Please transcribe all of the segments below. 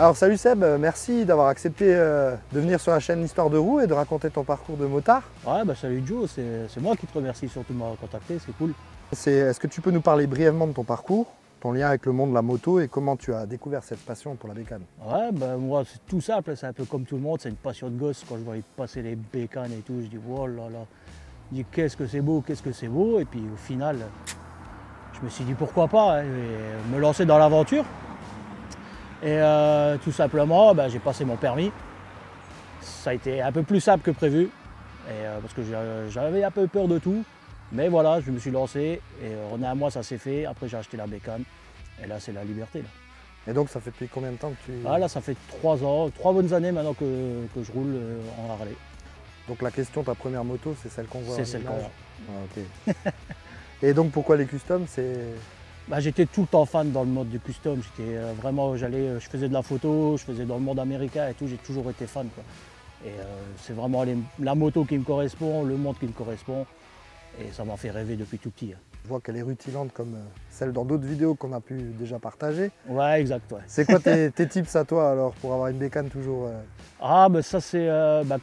Alors salut Seb, merci d'avoir accepté de venir sur la chaîne Histoire de roue et de raconter ton parcours de motard. Ouais, bah salut Joe, c'est moi qui te remercie surtout de m'avoir contacté, c'est cool. Est-ce que tu peux nous parler brièvement de ton parcours, ton lien avec le monde de la moto et comment tu as découvert cette passion pour la bécane? Ouais, bah moi c'est tout simple, c'est un peu comme tout le monde, c'est une passion de gosse. Quand je voyais passer les bécanes et tout, je dis oh là là, je dis qu'est-ce que c'est beau, et puis au final, je me suis dit pourquoi pas, hein, me lancer dans l'aventure. Et tout simplement, bah, j'ai passé mon permis. Ça a été un peu plus simple que prévu, parce que j'avais un peu peur de tout. Mais voilà, je me suis lancé et en un mois ça s'est fait. Après j'ai acheté la bécane et là c'est la liberté. Là. Et donc ça fait depuis combien de temps que tu... Ah, là ça fait 3 ans, 3 bonnes années maintenant que je roule en Harley. Donc la question, ta première moto, c'est celle qu'on voit? C'est celle qu'on voit. Ah, ok. Et donc pourquoi les customs? Bah, j'étais tout le temps fan dans le mode du custom. J'étais vraiment, je faisais de la photo, je faisais dans le monde américain et tout. J'ai toujours été fan, quoi. Et c'est vraiment la moto qui me correspond, le monde qui me correspond. Et ça m'a fait rêver depuis tout petit. Je vois qu'elle est rutilante comme celle dans d'autres vidéos qu'on a pu déjà partager. Ouais, exact. Ouais. C'est quoi tes tips à toi alors pour avoir une bécane toujours Ah, bah ça c'est,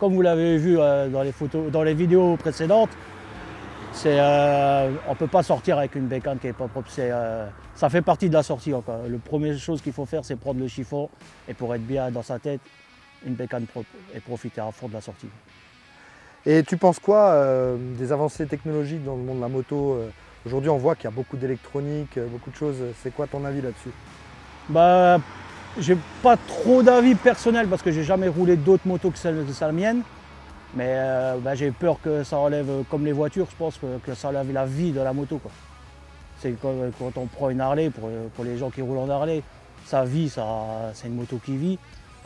comme vous l'avez vu dans les photos, dans les vidéos précédentes, on ne peut pas sortir avec une bécane qui n'est pas propre. Ça fait partie de la sortie encore. La première chose qu'il faut faire, c'est prendre le chiffon et pour être bien dans sa tête, une bécane propre et profiter à fond de la sortie. Et tu penses quoi des avancées technologiques dans le monde de la moto? Aujourd'hui, on voit qu'il y a beaucoup d'électronique, beaucoup de choses. C'est quoi ton avis là-dessus? Bah, j'ai pas trop d'avis personnel parce que j'ai jamais roulé d'autres motos que celle la mienne. Mais bah, j'ai peur que ça enlève, comme les voitures, je pense que ça enlève la vie de la moto. C'est quand on prend une Harley, pour les gens qui roulent en Harley, ça vit, c'est une moto qui vit.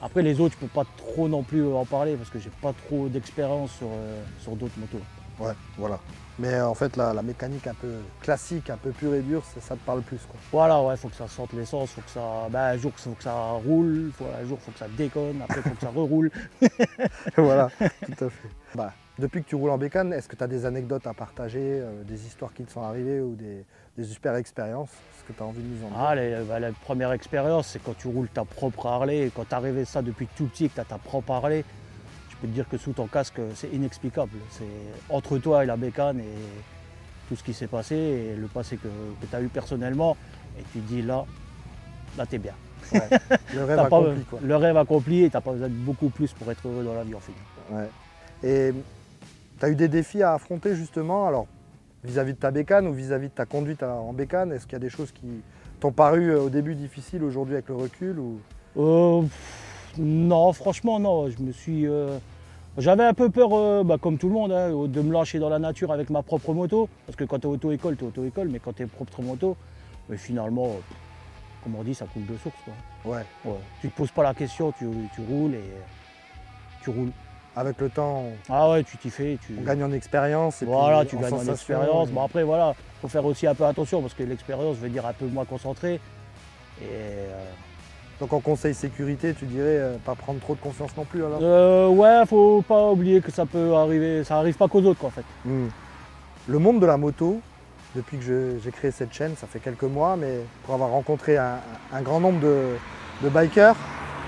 Après les autres, je ne peux pas trop non plus en parler parce que j'ai pas trop d'expérience sur d'autres motos. Ouais, voilà. Mais en fait, la mécanique un peu classique, un peu pure et dure, ça te parle plus, quoi. Voilà, ouais, faut que ça sente l'essence, faut que ça, un jour, faut que ça roule, un jour, faut que ça déconne, après, faut que ça reroule. Voilà, tout à fait. Bah, depuis que tu roules en bécane, est-ce que tu as des anecdotes à partager, des histoires qui te sont arrivées ou des super expériences? Est-ce que tu as envie de nous en dire? La première expérience, c'est quand tu roules ta propre Harley, et quand tu arrives à ça depuis tout petit et que tu as ta propre Harley, je peux te dire que sous ton casque, c'est inexplicable. C'est entre toi et la bécane et tout ce qui s'est passé et le passé que tu as eu personnellement. Et tu te dis là t'es bien. Ouais, le rêve accompli, quoi. Le rêve accompli et tu n'as pas besoin de beaucoup plus pour être heureux dans la vie en fait. Ouais. Et tu as eu des défis à affronter justement, alors vis-à-vis de ta bécane ou vis-à-vis de ta conduite en bécane? Est-ce qu'il y a des choses qui t'ont paru au début difficiles aujourd'hui avec le recul ou... Non, franchement non. J'avais un peu peur, comme tout le monde, hein, de me lâcher dans la nature avec ma propre moto. Parce que quand tu es auto-école, mais quand tu es propre moto, finalement, comme on dit, ça coule de source, quoi. Ouais. Tu ne te poses pas la question, tu roules et tu roules. Avec le temps, ah ouais, tu t'y fais. on gagne en expérience. Et voilà, puis, tu gagnes en expérience. Bon, après, voilà, il faut faire aussi un peu attention parce que l'expérience veut dire un peu moins concentré. Et, donc en conseil sécurité, tu dirais pas prendre trop de confiance non plus alors? Ouais, faut pas oublier que ça peut arriver, ça arrive pas qu'aux autres, quoi, en fait. Le monde de la moto, depuis que j'ai créé cette chaîne, ça fait quelques mois, mais pour avoir rencontré un grand nombre de bikers,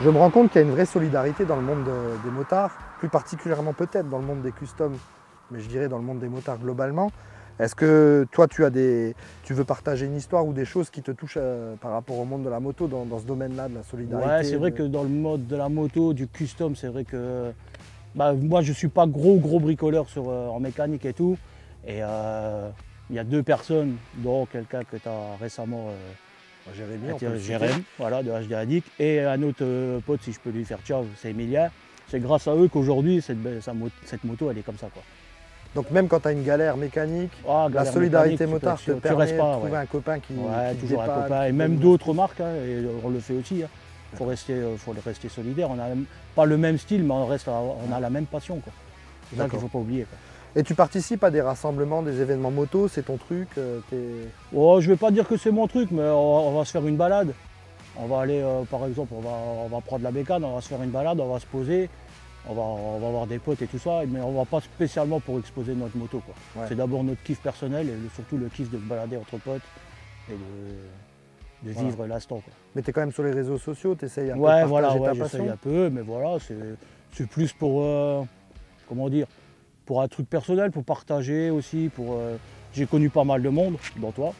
je me rends compte qu'il y a une vraie solidarité dans le monde des motards, plus particulièrement peut-être dans le monde des customs, mais je dirais dans le monde des motards globalement. Est-ce que toi, tu veux partager une histoire ou des choses qui te touchent par rapport au monde de la moto dans ce domaine-là, de la solidarité? Ouais, c'est vrai que dans le mode de la moto, du custom, c'est vrai que moi, je ne suis pas gros bricoleur en mécanique et tout. Et il y a 2 personnes, dont quelqu'un que tu as récemment... Jérémy, voilà, de HD Addict, et un autre pote, si je peux lui faire ciao, c'est Emilia. C'est grâce à eux qu'aujourd'hui, cette moto, elle est comme ça, quoi. Donc même quand tu as une galère mécanique, la solidarité motard te permet de trouver un copain qui toujours un copain, et même d'autres marques, hein, et on le fait aussi. Il faut rester solidaire. On n'a pas le même style, mais on a la même passion, quoi. C'est ça qu'il ne faut pas oublier, quoi. Et tu participes à des rassemblements, des événements moto, c'est ton truc? Oh, je ne vais pas dire que c'est mon truc, mais on va se faire une balade. On va aller, par exemple, on va prendre la bécane, on va se faire une balade, on va se poser. On va avoir des potes et tout ça, mais on ne va pas spécialement pour exposer notre moto, quoi. Ouais. C'est d'abord notre kiff personnel et surtout le kiff de se balader entre potes et de Voilà. vivre l'instant, quoi. Mais tu es quand même sur les réseaux sociaux, tu essayes un peu de Ouais, partager voilà, ta ouais, passion. j'essaye un peu, mais voilà, c'est plus pour, comment dire, pour un truc personnel, pour partager aussi, j'ai connu pas mal de monde, dont toi,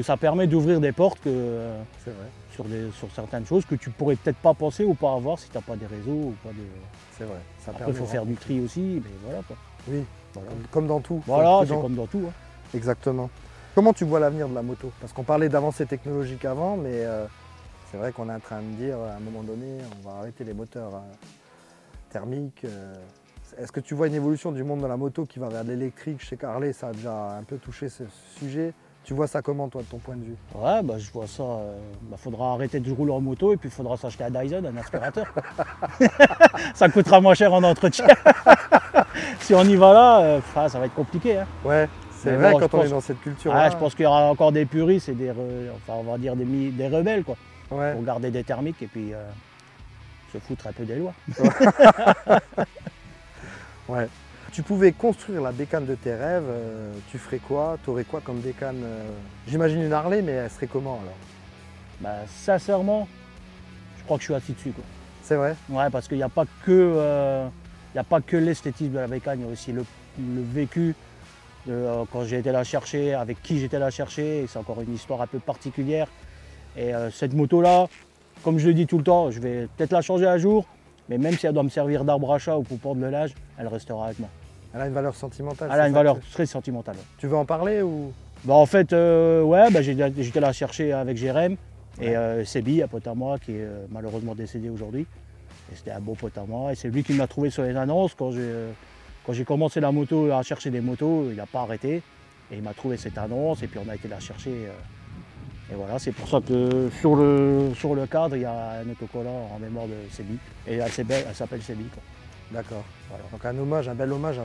ça permet d'ouvrir des portes C'est vrai, sur certaines choses que tu pourrais peut-être pas penser ou pas avoir si tu n'as pas des réseaux ou pas de... c'est vrai. Ça Après, il permet faut de faire du rencontrer. tri aussi, mais voilà, quoi. Oui, Voilà, comme dans tout. faut être voilà, c'est prudent. comme dans tout, hein. Exactement. Comment tu vois l'avenir de la moto? Parce qu'on parlait d'avancées technologiques avant, mais c'est vrai qu'on est en train de dire à un moment donné, on va arrêter les moteurs thermiques. Est-ce que tu vois une évolution du monde de la moto qui va vers l'électrique? Chez Harley, ça a déjà un peu touché ce sujet. Tu vois ça comment, toi, de ton point de vue? Ouais, bah, je vois ça. Faudra arrêter de rouler en moto et puis il faudra s'acheter un Dyson, un aspirateur. Ça coûtera moins cher en entretien. Si on y va là, ça va être compliqué, hein. Ouais, c'est Mais vrai bon, quand je on pense- est dans cette culture. Ah, je pense qu'il y aura encore des puristes et enfin, on va dire des rebelles, quoi, Ouais. pour garder des thermiques et puis se foutre un peu des lois. Ouais. Tu pouvais construire la bécane de tes rêves, tu ferais quoi? Tu aurais quoi comme bécane? J'imagine une Harley, mais elle serait comment alors? Bah, sincèrement, je crois que je suis assis dessus, quoi. C'est vrai? Ouais, parce qu'il n'y a pas que l'esthétisme de la bécane, il y a aussi le vécu quand j'ai été la chercher, avec qui j'étais la chercher, et c'est encore une histoire un peu particulière. Et cette moto-là, comme je le dis tout le temps, je vais peut-être la changer un jour, mais même si elle doit me servir d'arbre à chat ou pour pendre le linge, elle restera avec moi. Elle a une valeur sentimentale. Elle a c'est une ça valeur que très sentimentale. Ouais. tu veux en parler ou? Bah, en fait, ouais, bah, j'étais la chercher avec Jérém et Ouais. Sébi, un pote à moi qui est malheureusement décédé aujourd'hui. Et c'était un beau pote à moi. Et c'est lui qui m'a trouvé sur les annonces. Quand j'ai commencé la moto, à chercher des motos, il n'a pas arrêté. Et il m'a trouvé cette annonce et puis on a été la chercher. Et voilà, c'est pour ça que sur le cadre, il y a un autocollant en mémoire de Sébi. Et elle s'appelle Sébi, quoi. D'accord. Voilà. Donc un hommage, un bel hommage à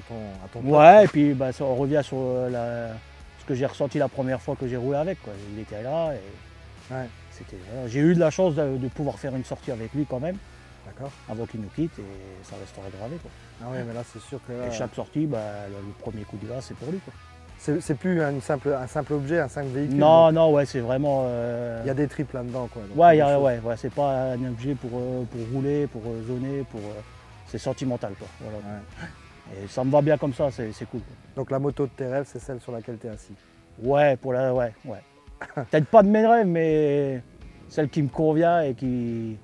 ton pote. Ouais, et puis bah, on revient sur ce que j'ai ressenti la première fois que j'ai roulé avec, quoi. Il était là et Ouais, voilà. J'ai eu de la chance de pouvoir faire une sortie avec lui quand même, d'accord. avant qu'il nous quitte, et ça restera gravé, quoi. Ah ouais, mais là c'est sûr que là, Et chaque sortie, bah, le premier coup de gaz, c'est pour lui, quoi. c'est plus un simple objet, un simple véhicule. Non, donc non, ouais, c'est vraiment... il y a des tripes là-dedans, quoi. Donc, ouais, des choses. ouais, c'est pas un objet pour rouler, pour zoner, c'est sentimental, quoi. Voilà. Ouais. Et ça me va bien comme ça, c'est cool, quoi. Donc la moto de tes rêves, c'est celle sur laquelle tu es assis. Ouais, ouais. Peut-être pas de mes rêves, mais celle qui me convient et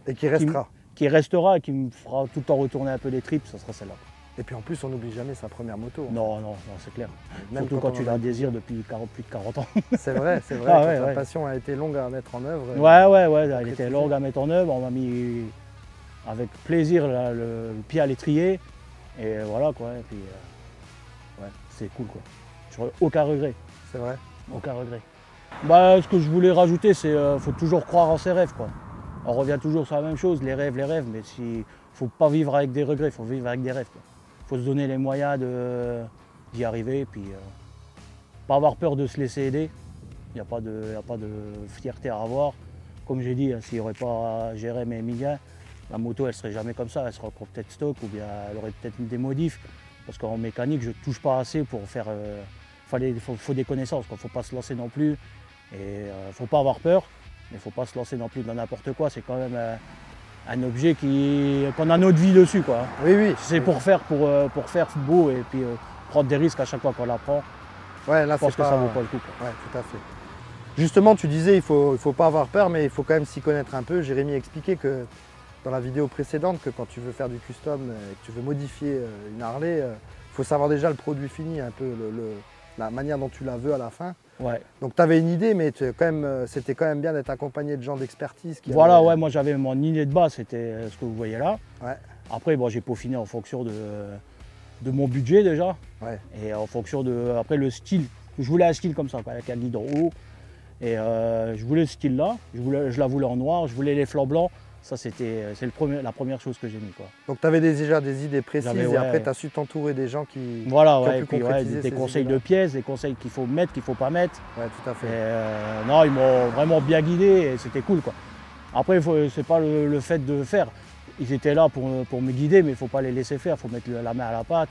Et qui restera. qui restera et qui me fera tout le temps retourner un peu les tripes, ça sera celle-là. Et puis en plus, on n'oublie jamais sa première moto. hein. Non, c'est clair. Même Surtout quand on tu en a- la désires depuis plus de 40 ans. C'est vrai, c'est vrai. Ah quand ouais, la ouais. passion a été longue à mettre en œuvre. Ouais, elle concrétiser. était longue à mettre en œuvre, on m'a mis avec plaisir le pied à l'étrier. Et voilà, quoi. Et puis, ouais, c'est cool, quoi. Aucun regret. C'est vrai. Aucun regret. Bah, ce que je voulais rajouter, c'est faut toujours croire en ses rêves, quoi. On revient toujours sur la même chose, les rêves, mais faut pas vivre avec des regrets, faut vivre avec des rêves, quoi. Faut se donner les moyens d'y arriver, et puis pas avoir peur de se laisser aider. Il n'y a pas de fierté à avoir. Comme j'ai dit, hein, s'il n'y aurait pas Jérém et Emilien, la moto elle serait jamais comme ça, elle serait encore peut-être stock ou bien elle aurait peut-être des modifs. Parce qu'en mécanique, je ne touche pas assez pour faire. Faut des connaissances, il ne faut pas se lancer non plus. Et faut pas avoir peur, mais il ne faut pas se lancer non plus dans n'importe quoi. C'est quand même un objet qu'on a notre vie dessus, quoi. Oui, oui. C'est pour faire beau et puis prendre des risques à chaque fois qu'on la prend. Ouais, là, Je pense c'est que pas... ça vaut pas le coup, quoi. Ouais, tout à fait. Justement, tu disais, il faut pas avoir peur, mais il faut quand même s'y connaître un peu. Jérémy expliquait que dans la vidéo précédente, que quand tu veux faire du custom et que tu veux modifier une Harley, il faut savoir déjà le produit fini, un peu la manière dont tu la veux à la fin. Ouais. Donc tu avais une idée, mais c'était quand même bien d'être accompagné de gens d'expertise. Voilà, ouais, moi j'avais mon idée de base, c'était ce que vous voyez là. Ouais. Après, bon, j'ai peaufiné en fonction de mon budget déjà. Ouais. Et en fonction après le style. Je voulais un style comme ça, quoi, avec un guidon haut. Et je voulais ce style-là. Je la voulais en noir. Je voulais les flancs blancs. Ça, c'est la première chose que j'ai mis, quoi. Donc tu avais déjà des idées précises et Ouais. après tu as su t'entourer des gens qui Voilà, ont ouais, pu et puis, concrétiser des ces conseils idées-là. de pièces, des conseils qu'il faut mettre, qu'il ne faut pas mettre. Ouais, tout à fait. Et, non, ils m'ont vraiment bien guidé et c'était cool, quoi. Après, c'est pas le fait de faire. Ils étaient là pour me guider, mais il ne faut pas les laisser faire. Il faut mettre la main à la pâte.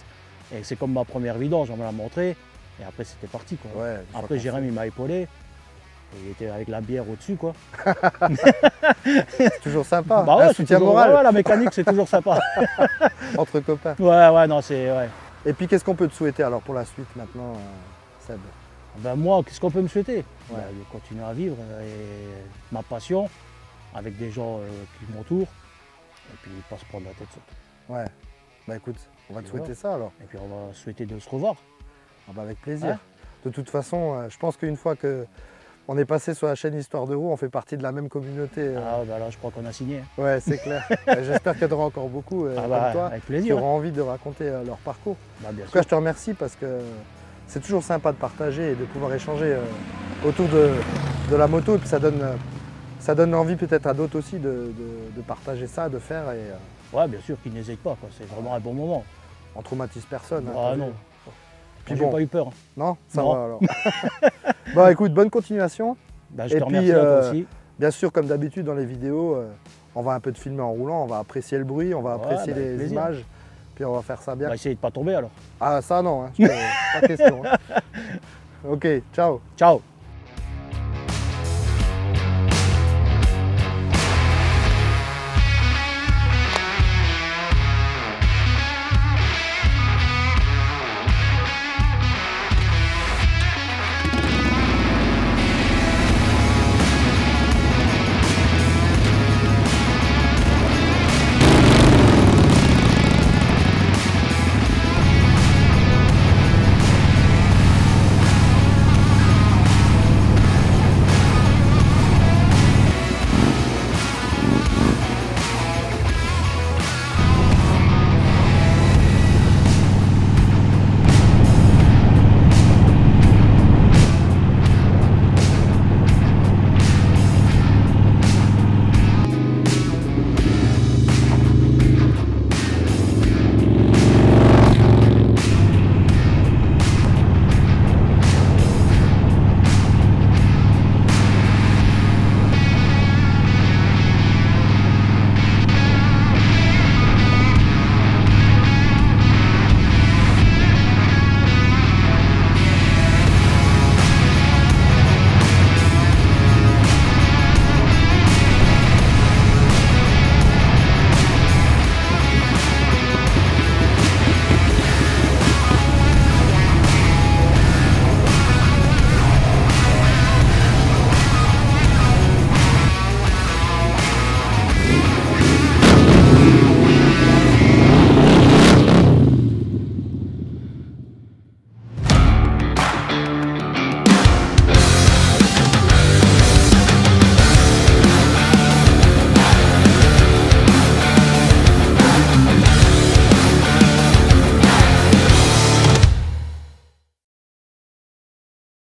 Et c'est comme ma première vidange, on me l'a montré. Et après, c'était parti, quoi. Ouais, Après, Jérém, il m'a épaulé. Il était avec la bière au-dessus, quoi. C'est toujours sympa, Bah un ouais, c'est soutien toujours- moral ouais, la mécanique, c'est toujours sympa. entre copains. Ouais, non, c'est... Ouais. Et puis qu'est-ce qu'on peut te souhaiter alors pour la suite maintenant, Seb? Ben moi, qu'est-ce qu'on peut me souhaiter? Ouais. Ben, de continuer à vivre et ma passion avec des gens qui m'entourent et puis pas se prendre la tête surtout. Ouais. Bah écoute, on va te Et souhaiter voilà. ça alors. Et puis on va souhaiter de se revoir. Ah bah avec plaisir. Ouais. De toute façon, je pense qu'une fois que on est passé sur la chaîne Histoire de Roue, on fait partie de la même communauté. Ah ben là, je crois qu'on a signé. Ouais, c'est clair. J'espère qu'il y en aura encore beaucoup Ah comme bah, toi avec qui plaisir. auront envie de raconter leur parcours. Bah, bien En tout cas, sûr. je te remercie parce que c'est toujours sympa de partager et de pouvoir échanger autour de la moto. Et puis ça donne envie peut-être à d'autres aussi de partager ça, de faire. Et Ouais, bien sûr, qu'ils n'hésitent pas, quoi. C'est vraiment un bon moment. on traumatise personne. hein, Ah t'as non. vu. Puis Puis j'ai bon. pas eu peur. Non, ça Non. va alors. Bon, écoute, bonne continuation. Bah, je Et te puis, remercie à toi aussi. Bien sûr, comme d'habitude dans les vidéos, on va un peu te filmer en roulant, on va apprécier le bruit, on va Ouais, apprécier bah, avec les plaisir. images, puis on va faire ça On bien. va essayer de pas tomber alors. Ah ça non, hein, pas question. hein. Ok, ciao. Ciao.